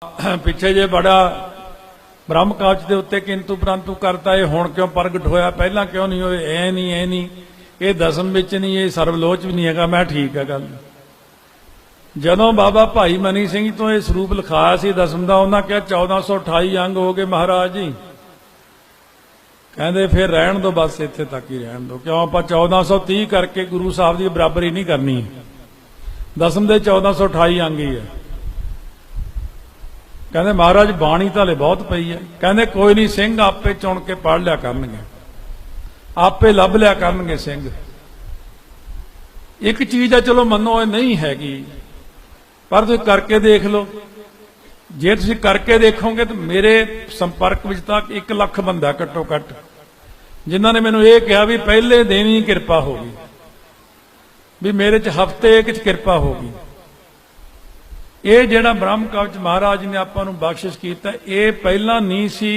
पिछे जे बड़ा ब्रह्म कवच के उत्ते किंतु परंतु करता है हुण क्यों प्रगट होया पहला क्यों नहीं होए ऐ नहीं ये दसम विच नहीं ये सर्वलोच भी नहीं है। मैं ठीक है गल जदों बाबा भाई मनी सिंह तो यह सरूप लिखाया सी दसम का उन्होंने कहा 1428 अंग हो गए महाराज जी कहते फिर रहन दो बस इत्थे तक ही रहन दो क्यों आप 1430 करके गुरु साहब की बराबरी नहीं करनी दसम के 1428 अंग ही है। कहते महाराज बाणी तो हले बहुत पई है कहते कोई नहीं सिंह आपे चुन के पढ़ लिया करनगे आपे लभ लिया करनगे सिंह। एक चीज है चलो मनो नहीं हैगी पर तुम करके देख लो जे तुम करके देखोगे तो मेरे संपर्क में तक 1 लाख बंदा घट्टो घट जिन्होंने मैनू ये कहा भी पहले दिन ही कृपा होगी भी मेरे च हफ्ते एक कृपा होगी। ये जिहड़ा ब्रह्म कवच महाराज ने आपां नूं बख्शिश कीता ये पहला नहीं सी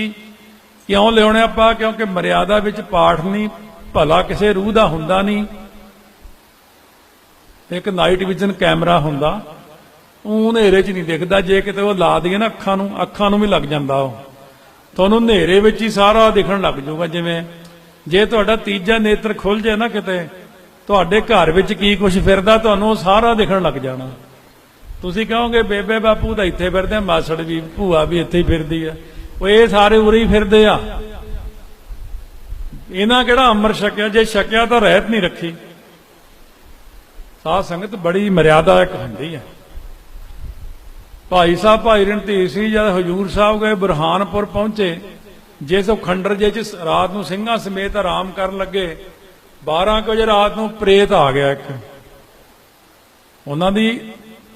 क्यों लियाउने आपां क्योंकि मर्यादा विच पाठ नहीं भला किसी रूह दा हुंदा नहीं। एक नाइट विजन कैमरा हुंदा नेरे च नहीं दिखता जे किते वो ला दिए ना अखां नूं भी लग जांदा तुहानूं नेरे विच ही सारा दिखण लग जाऊगा। जिवें जे तुहाडा तीजा नेत्र खुल जाए ना किते तुहाडे घर विच की कुछ फिरदा तुहानूं सारा दिखण लग जाना। तुसीं कहोगे बेबे बापू तो इत्थे फिरदे मासड़ भी भूआ भी इत्थे ही फिरदी है वो ये सारे उरे ही फिरदे आ इन्हां किहड़ा अमर छकिया जे छकिया तो रहत नहीं रखी। साध संगत बड़ी मर्यादा एक हुंदी है। भाई साहब भाई रणधीर सिंह जब हजूर साहब गए बुरहानपुर पहुंचे जिस खंडर जे रात नूं सिंघां समेत आराम कर लगे 12 बजे रात नूं प्रेत आ गया एक उन्हां दी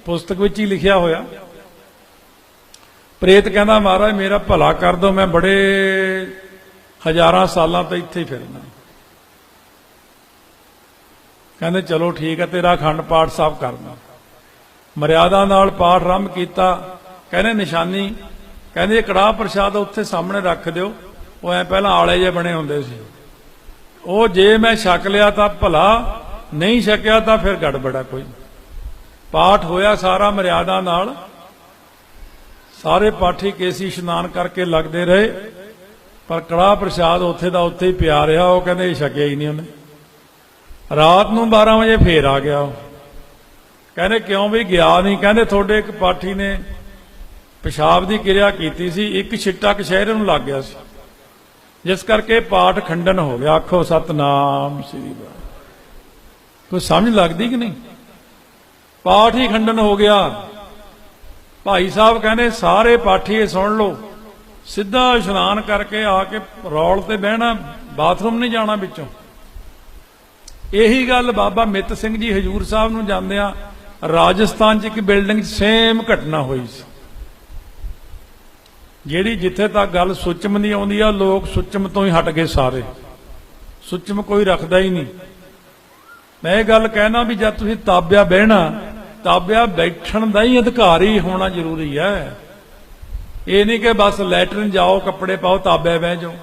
पुस्तक विच ही लिखिया होया। प्रेत कहना महाराज मेरा भला कर दो मैं बड़े हजारां सालां तो इत्थे ही फिरना। कहते चलो ठीक है तेरा अखंड पाठ साहब करना मर्यादा नाल पाठ आरंभ किया। कहने निशानी कहते कड़ाह प्रसाद उत्थे सामने रख दिओ वो ऐ पहला आले जे बने हुंदे सी वो जे मैं छक लिया तो भला नहीं छकिया तो फिर गड़बड़ा कोई। पाठ होया सारा मर्यादा नाल सारे पाठी केसी इशनान करके लगते रहे पर कड़ाह प्रसाद उत्थे दा उत्थे ही पिया रहा। वो कहते छकिया ही नहीं उन्हें। रात नूं 12 बजे फिर आ गया कहने क्यों भी गया नहीं। कहते थोड़े एक पाठी ने पेशाब की क्रिया की सी एक छिट्टा कशहरे नूं लग गया सी जिस करके पाठ खंडन हो गया। आखो सतनाम श्री वाहिगुरू। कोई समझ लगती कि नहीं पाठ ही खंडन हो गया। भाई साहब कहने सारे पाठी सुन लो सीधा इशनान करके आके रौल ते बहना बाथरूम नहीं जाना बिचों। यही गल बाबा मित सिंह जी हजूर साहब नूं जांदियां राजस्थान च एक बिल्डिंग सेम घटना हुई सी जिहड़ी जिथे तक गल सुचम नहीं आउंदी आ लोग सुचम तो ही हट गए सारे सुचम कोई रखदा ही नहीं। मैं ये गल कहना भी जब तुसीं ताबिया बहना ताबिया बैठण दा ही अधिकार ही होना जरूरी है। ये नहीं कि बस लैटरिन जाओ कपड़े पाओ ताबिया बह जाओ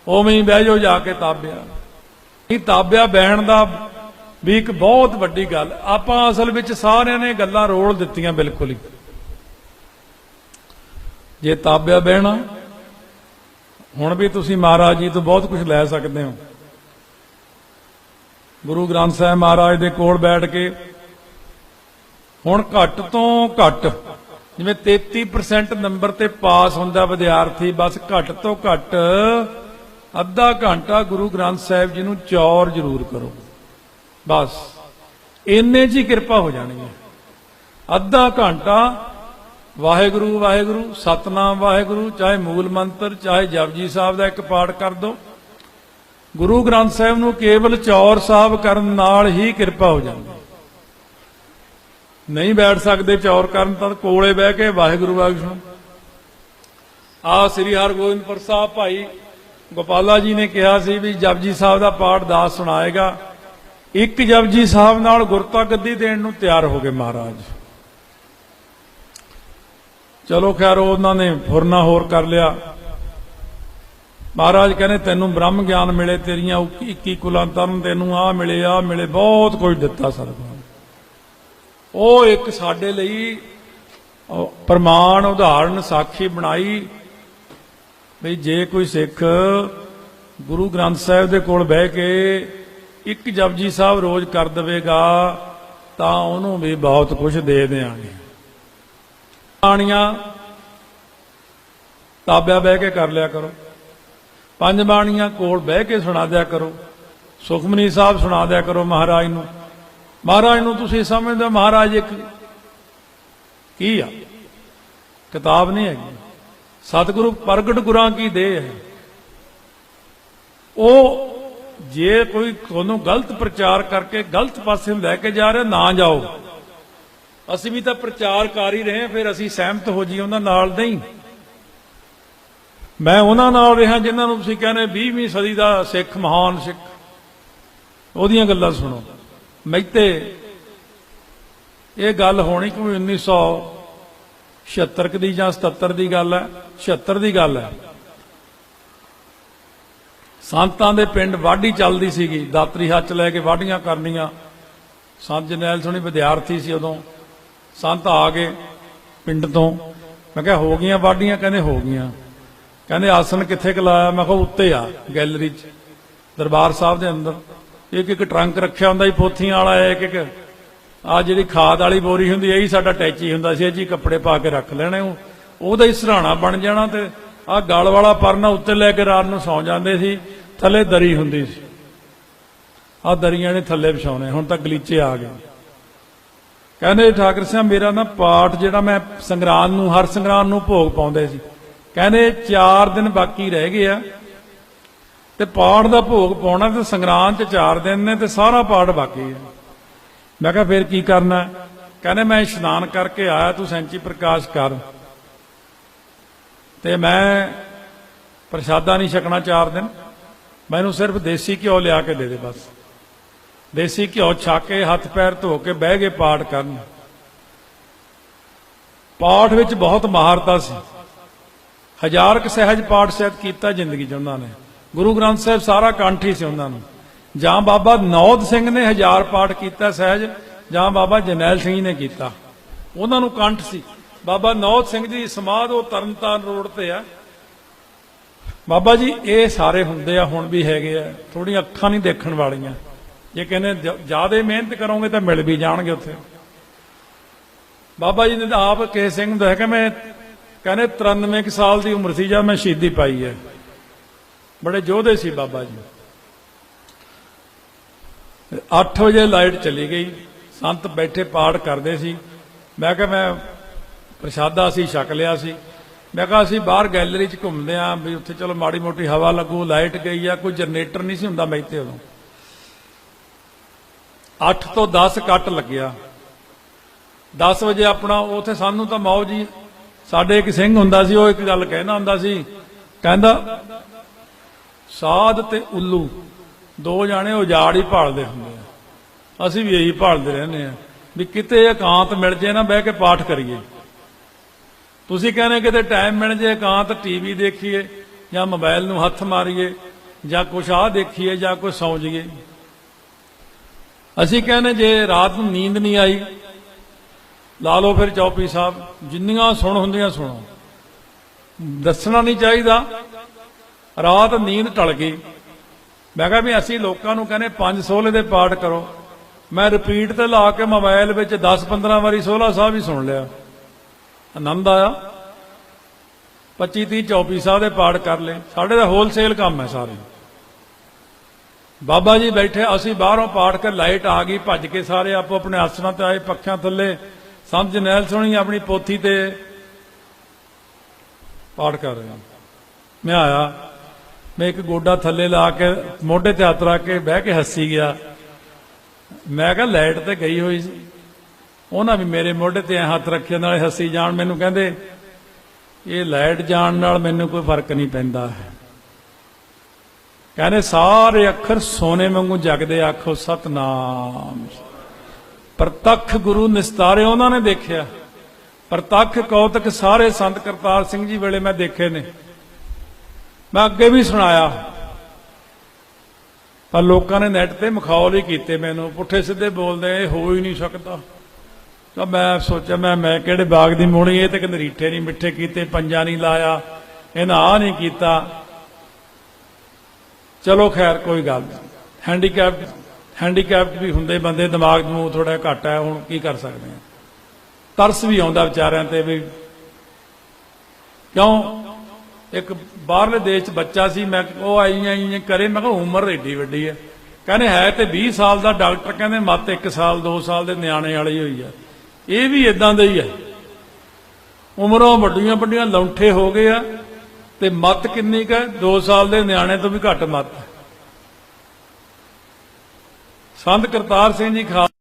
उवें ही बह जाओ जाके ताबिया। ताबिया बहन दा भी एक बहुत वड्डी गल आपां असल विच सारिआं ने गल्लां रोल दित्तियां बिल्कुल ही। जे ताबिया बहना हुण भी तुसीं महाराज जी तो बहुत कुछ लै सकदे हो। गुरु ग्रंथ साहिब महाराज दे कोल बैठ के हुण घट तो घट जिवें 33% नंबर ते पास हुंदा विद्यार्थी बस घट तो घट अद्धा घंटा गुरु ग्रंथ साहिब जी नूं चौर जरूर करो बस इन्ने च ही किरपा हो जानी है। अद्धा घंटा वाहिगुरू वाहिगुरू सतनाम वाहिगुरू चाहे मूल मंत्र चाहे जपजी साहब का एक पाठ कर दो गुरु ग्रंथ साहिब नूं केवल चौर साहब करन नाल ही किरपा हो जाती। नहीं बैठ सकते चौर करन तां कोले बह के वाहिगुरू वाहिगुरू। आ श्री हरगोबिंदपुर साहब भाई गोपाला जी ने कहा सी भी जपजी साहब का पाठ दास सुनाएगा। एक जपजी साहब नाल गुरता गद्दी देण नूं तैयार हो गए महाराज। चलो खैर उन्होंने फुरना होर कर लिया। महाराज कहने तेनू ब्रह्म ज्ञान मिले तेरिया 21 कुलां तरन तेनू आ मिले बहुत कुछ दिता सतगुरू। ਉਹ ਇੱਕ ਸਾਡੇ ਲਈ प्रमाण उदाहरण साखी बनाई भी जे कोई सिख गुरु ग्रंथ साहिब दे कोल बह के एक जपजी साहब रोज कर देवेगा तां उहनूं भी बहुत कुछ दे देंगे। बाणियां ताबिया बह के कर लिया करो, पंज बाणियां कोल बह के सुना दिया करो, सुखमनी साहब सुना दिया करो महाराज नूं। महाराज नूं तुसीं समझदे हो महाराज एक की आ किताब नहीं है, सतगुरु प्रगट गुरां की देह है। वो जे कोई तुहानूं गलत प्रचार करके गलत पासे लैके जा रहा ना जाओ। असीं भी तां प्रचार कर ही रहे, फिर असीं सहमत हो जी उन्हां नाल नहीं। मैं उन्हां नाल रहा जिन्हां नूं तुसीं कहने 20वीं सदी दा सिख महान सिख, ਉਹਦੀਆਂ ਗੱਲਾਂ ਸੁਣੋ। ਮੈਤੇ ਇਹ ਗੱਲ ਹੋਣੀ ਕੋਈ 1976 ਦੀ ਜਾਂ 77 ਦੀ ਗੱਲ ਹੈ, 76 ਦੀ ਗੱਲ ਹੈ। ਸੰਤਾਂ ਦੇ ਪਿੰਡ ਵਾਢੀ ਚੱਲਦੀ ਸੀਗੀ, ਦਾਤਰੀ ਹੱਥ ਲੈ ਕੇ ਵਾਢੀਆਂ ਕਰਨੀਆਂ। ਸੰਤ ਜਰਨੈਲ ਸੋਹਣੀ ਵਿਦਿਆਰਥੀ ਸੀ ਉਦੋਂ। ਸੰਤ ਆ ਗਏ ਪਿੰਡ ਤੋਂ, ਮੈਂ ਕਿਹਾ ਹੋ ਗਈਆਂ ਵਾਢੀਆਂ? ਕਹਿੰਦੇ ਹੋ ਗਈਆਂ। ਕਹਿੰਦੇ ਆਸਣ ਕਿੱਥੇ ਕਲਾਇਆ? ਮੈਂ ਕਿਹਾ ਉੱਤੇ ਆ ਗੈਲਰੀ 'ਚ ਦਰਬਾਰ ਸਾਹਿਬ ਦੇ ਅੰਦਰ। ਇੱਕ ਇੱਕ ਟਰੰਕ ਰੱਖਿਆ ਹੁੰਦਾ ਸੀ ਪੋਥੀਆਂ ਵਾਲਾ, ਇੱਕ ਇੱਕ ਆ ਜਿਹੜੀ ਖਾਦ ਵਾਲੀ ਬੋਰੀ ਹੁੰਦੀ ਇਹੀ ਸਾਡਾ ਟੈਚੀ ਹੁੰਦਾ ਸੀ, ਇਹ ਜੀ ਕੱਪੜੇ ਪਾ ਕੇ ਰੱਖ ਲੈਣੇ, ਉਹਦਾ ਹੀ ਸਰਾਣਾ ਬਣ ਜਾਣਾ। ਤੇ ਆਹ ਗਲ ਵਾਲਾ ਪਰਨਾ ਉੱਤੇ ਲੈ ਕੇ ਰਾਤ ਨੂੰ ਸੌਂ ਜਾਂਦੇ ਸੀ, ਥੱਲੇ ਦਰੀ ਹੁੰਦੀ ਸੀ, ਆਹ ਦਰੀਆਂ ਨੇ ਥੱਲੇ ਵਿਛਾਉਣੇ। ਹੁਣ ਤਾਂ ਗਲੀਚੇ ਆ ਗਏ। ਕਹਿੰਦੇ ਠਾਕਰ ਸਿੰਘ ਮੇਰਾ ਨਾ ਪਾਠ ਜਿਹੜਾ ਮੈਂ ਸੰਗਰਾਂਦ ਨੂੰ ਹਰ ਸੰਗਰਾਂਦ ਨੂੰ ਭੋਗ ਪਾਉਂਦੇ ਸੀ, ਕਹਿੰਦੇ 4 ਦਿਨ ਬਾਕੀ ਰਹਿ ਗਏ ਆ ਤੇ ਪਾਠ ਦਾ ਭੋਗ ਪਾਉਣਾ, ਤੇ ਸੰਗਰਾਂਦ 'ਚ 4 ਦਿਨ ਨੇ ਤੇ ਸਾਰਾ ਪਾਠ ਬਾਕੀ ਹੈ। ਮੈਂ ਕਿਹਾ ਫਿਰ ਕੀ ਕਰਨਾ? ਕਹਿੰਦੇ ਮੈਂ ਇਸ਼ਨਾਨ ਕਰਕੇ ਆਇਆ, ਤੂੰ ਸੈਂਚੀ ਪ੍ਰਕਾਸ਼ ਕਰ ਤੇ ਮੈਂ ਪ੍ਰਸ਼ਾਦਾ ਨਹੀਂ ਛਕਣਾ 4 ਦਿਨ, ਮੈਨੂੰ ਸਿਰਫ ਦੇਸੀ ਘਿਓ ਲਿਆ ਕੇ ਦੇ ਦੇ ਬਸ। ਦੇਸੀ ਘਿਓ ਛਕ ਕੇ ਹੱਥ ਪੈਰ ਧੋ ਕੇ ਬਹਿ ਗਏ ਪਾਠ ਕਰਨ। ਪਾਠ ਵਿੱਚ ਬਹੁਤ ਮਹਾਰਤਾ ਸੀ, 1000 ਕੁ ਸਹਿਜ ਪਾਠ ਸ਼ਾਇਦ ਕੀਤਾ ਜ਼ਿੰਦਗੀ 'ਚ ਉਹਨਾਂ ਨੇ। ਗੁਰੂ ਗ੍ਰੰਥ ਸਾਹਿਬ ਸਾਰਾ ਕੰਠ ਹੀ ਸੀ ਉਹਨਾਂ ਨੂੰ। ਜਾਂ ਬਾਬਾ ਨੌਦ ਸਿੰਘ ਨੇ 1000 ਪਾਠ ਕੀਤਾ ਸਹਿਜ, ਜਾਂ ਬਾਬਾ ਜਰਨੈਲ ਸਿੰਘ ਨੇ ਕੀਤਾ, ਉਹਨਾਂ ਨੂੰ ਕੰਠ ਸੀ। ਬਾਬਾ ਨੌਦ ਸਿੰਘ ਜੀ ਸਮਾਧ ਉਹ ਤਰਨਤਾਰਨ ਰੋਡ ਤੇ ਆ। ਬਾਬਾ ਜੀ ਇਹ ਸਾਰੇ ਹੁੰਦੇ ਆ, ਹੁਣ ਵੀ ਹੈਗੇ ਆ, ਥੋੜੀਆਂ ਅੱਖਾਂ ਨਹੀਂ ਦੇਖਣ ਵਾਲੀਆਂ। ਜੇ ਕਹਿੰਦੇ ਜਿਆਦਾ ਮਿਹਨਤ ਕਰੋਗੇ ਤਾਂ ਮਿਲ ਵੀ ਜਾਣਗੇ ਉੱਥੇ। ਬਾਬਾ ਜੀ ਨੇ ਆਪ ਕਿਸੇ ਸਿੰਘ ਨੂੰ ਦੱਸਿਆ ਕਿ ਮੈਂ ਕਹਿੰਦੇ 93 ਸਾਲ ਦੀ ਉਮਰ ਸੀ ਜਦ ਮੈਂ ਸ਼ਹੀਦੀ ਪਾਈ ਹੈ। ਬੜੇ ਯੋਧੇ ਸੀ ਬਾਬਾ ਜੀ। 8 ਵਜੇ ਲਾਈਟ ਚਲੀ ਗਈ, ਸੰਤ ਬੈਠੇ ਪਾਠ ਕਰਦੇ ਸੀ। ਮੈਂ ਕਿਹਾ ਮੈਂ ਪ੍ਰਸ਼ਾਦਾ ਅਸੀਂ ਛਕ ਲਿਆ ਸੀ। ਮੈਂ ਕਿਹਾ ਅਸੀਂ ਬਾਹਰ ਗੈਲਰੀ 'ਚ ਘੁੰਮਦੇ ਆਂ ਵੀ ਉੱਥੇ ਚਲੋ ਮਾੜੀ ਮੋਟੀ ਹਵਾ ਲੱਗੂ। ਲਾਈਟ ਗਈ ਆ, ਕੋਈ ਜਨਰੇਟਰ ਨਹੀਂ ਸੀ ਹੁੰਦਾ ਮੈਥੇ ਉਦੋਂ। 8 ਤੋਂ 10 ਕੱਟ ਲੱਗਿਆ। 10 ਵਜੇ ਆਪਣਾ ਉੱਥੇ ਸਾਨੂੰ ਤਾਂ ਮੌਜ ਜੀ। ਸਾਡੇ ਇੱਕ ਸਿੰਘ ਹੁੰਦਾ ਸੀ, ਉਹ ਇੱਕ ਗੱਲ ਕਹਿਣਾ ਹੁੰਦਾ ਸੀ, ਕਹਿੰਦਾ ਸਾਧ ਤੇ ਉੱਲੂ 2 ਜਾਣੇ ਉਜਾੜ ਹੀ ਭਾਲਦੇ ਹੁੰਦੇ ਆ। ਅਸੀਂ ਵੀ ਇਹੀ ਭਾਲਦੇ ਰਹਿੰਦੇ ਆ ਵੀ ਕਿਤੇ ਇਕਾਂਤ ਮਿਲ ਜੇ ਨਾ, ਬਹਿ ਕੇ ਪਾਠ ਕਰੀਏ। ਤੁਸੀਂ ਕਹਿੰਦੇ ਕਿਤੇ ਟਾਈਮ ਮਿਲ ਜੇ ਇਕਾਂਤ, ਟੀਵੀ ਦੇਖੀਏ ਜਾਂ ਮੋਬਾਈਲ ਨੂੰ ਹੱਥ ਮਾਰੀਏ ਜਾਂ ਕੁਛ ਆਹ ਦੇਖੀਏ ਜਾਂ ਕੁਛ ਸੌਂ ਜਾਈਏ। ਅਸੀਂ ਕਹਿੰਦੇ ਜੇ ਰਾਤ ਨੂੰ ਨੀਂਦ ਨਹੀਂ ਆਈ, ਲਾ ਲਓ ਫਿਰ ਚੌਪੀ ਸਾਹਿਬ, ਜਿੰਨੀਆਂ ਸੁਣ ਹੁੰਦੀਆਂ ਸੁਣੋ। ਦੱਸਣਾ ਨਹੀਂ ਚਾਹੀਦਾ। ਰਾਤ ਨੀਂਦ ਟਲ ਗਈ। ਮੈਂ ਕਿਹਾ ਵੀ ਅਸੀਂ ਲੋਕਾਂ ਨੂੰ ਕਹਿੰਦੇ 5 ਸੋਹਲੇ ਦੇ ਪਾਠ ਕਰੋ। ਮੈਂ ਰਿਪੀਟ ਤੇ ਲਾ ਕੇ ਮੋਬਾਈਲ ਵਿੱਚ 10-15 ਵਾਰੀ ਸੋਹਲਾ ਸਾਹਿਬ ਹੀ ਸੁਣ ਲਿਆ, ਆਨੰਦ ਆਇਆ। 25-30 ਚੌਪੀ ਸਾਹਿਬ ਦੇ ਪਾਠ ਕਰ ਲਏ। ਸਾਡੇ ਦਾ ਹੋਲਸੇਲ ਕੰਮ ਹੈ ਸਾਰੇ। ਬਾਬਾ ਜੀ ਬੈਠੇ, ਅਸੀਂ ਬਾਹਰੋਂ ਪਾਠ ਕਰ, ਲਾਈਟ ਆ ਗਈ, ਭੱਜ ਕੇ ਸਾਰੇ ਆਪੋ ਆਪਣੇ ਆਸਣਾਂ ਤੇ ਆਏ, ਪੱਖਿਆਂ ਥੱਲੇ। ਸੰਤ ਜਰਨੈਲ ਸੋਹਣੀ ਆਪਣੀ ਪੋਥੀ ਤੇ ਪਾਠ ਕਰ ਰਿਹਾ। ਮੈਂ ਆਇਆ, ਮੈਂ ਇੱਕ ਗੋਡਾ ਥੱਲੇ ਲਾ ਕੇ ਮੋਢੇ ਤੇ ਹੱਥ ਰੱਖ ਕੇ ਬਹਿ ਕੇ ਹੱਸੀ ਗਿਆ। ਮੈਂ ਕਿਹਾ ਲਾਈਟ ਤੇ ਗਈ ਹੋਈ ਸੀ, ਉਹਨਾਂ ਵੀ ਮੇਰੇ ਮੋਢੇ ਤੇ ਹੱਥ ਰੱਖੇ ਨਾਲੇ ਹੱਸੀ ਜਾਣ। ਮੈਨੂੰ ਕਹਿੰਦੇ ਇਹ ਲਾਈਟ ਜਾਣ ਨਾਲ ਮੈਨੂੰ ਕੋਈ ਫਰਕ ਨਹੀਂ ਪੈਂਦਾ। ਕਹਿੰਦੇ ਸਾਰੇ ਅੱਖਰ ਸੋਨੇ ਵਾਂਗੂ ਜਗਦੇ, ਆਖੋ ਸਤਨਾਮ। ਪ੍ਰਤੱਖ ਗੁਰੂ ਨਿਸਤਾਰੇ ਉਹਨਾਂ ਨੇ ਦੇਖਿਆ। ਪ੍ਰਤੱਖ ਕੌਤਕ ਸਾਰੇ ਸੰਤ ਕਰਤਾਰ ਸਿੰਘ ਜੀ ਵੇਲੇ ਮੈਂ ਦੇਖੇ ਨੇ। ਮੈਂ ਅੱਗੇ ਵੀ ਸੁਣਾਇਆ, ਪਰ ਲੋਕਾਂ ਨੇ ਨੈਟ ਤੇ ਮਖੌਲ ਹੀ ਕੀਤੇ ਮੈਨੂੰ, ਪੁੱਠੇ ਸਿੱਧੇ ਬੋਲਦੇ, ਇਹ ਹੋ ਹੀ ਨਹੀਂ ਸਕਦਾ, ਤਾਂ ਮੈਂ ਸੋਚਿਆ ਮੈਂ ਕਿਹੜੇ ਬਾਗ ਦੀ ਮੋਹਣੀ, ਇਹ ਤੇ ਕਹਿੰਦੇ ਰੀਠੇ ਨਹੀਂ ਮਿੱਠੇ ਕੀਤੇ, ਪੰਜਾ ਨਹੀਂ ਲਾਇਆ, ਇਹਨਾਂ ਆਹ ਨਹੀਂ ਕੀਤਾ। ਚਲੋ ਖੈਰ ਕੋਈ ਗੱਲ ਨਹੀਂ, ਹੈਂਡੀਕੈਪਟ ਵੀ ਹੁੰਦੇ ਬੰਦੇ, ਦਿਮਾਗ ਨੂੰ ਥੋੜਾ ਘੱਟ ਹੈ, ਹੁਣ ਕੀ ਕਰ ਸਕਦੇ ਆ। ਤਰਸ ਵੀ ਆਉਂਦਾ ਵਿਚਾਰਿਆਂ ਤੇ ਵੀ, ਕਿਉਂ ਇੱਕ ਬਾਹਰਲੇ ਦੇਸ਼ 'ਚ ਬੱਚਾ ਸੀ, ਮੈਂ ਉਹ ਆਈ ਕਰੇ, ਮੈਂ ਕਿਹਾ ਉਮਰ ਏਡੀ ਵੱਡੀ ਹੈ, ਕਹਿੰਦੇ ਹੈ ਤੇ 20 ਸਾਲ ਦਾ, ਡਾਕਟਰ ਕਹਿੰਦੇ ਮੱਤ 1 ਸਾਲ 2 ਸਾਲ ਦੇ ਨਿਆਣੇ ਵਾਲੀ ਹੋਈ ਆ। ਇਹ ਵੀ ਇਦਾਂ ਦਾ ਹੀ ਹੈ, ਉਮਰੋਂ ਵੱਡੀਆਂ ਵੱਡੀਆਂ ਲੌਂਠੇ ਹੋ ਗਏ ਆ ਤੇ ਮੱਤ ਕਿੰਨੀ ਕੁ ਹੈ, 2 ਸਾਲ ਦੇ ਨਿਆਣੇ ਤੋਂ ਵੀ ਘੱਟ ਮੱਤ। ਸੰਤ ਕਰਤਾਰ ਸਿੰਘ ਜੀ ਖਾਲਸਾ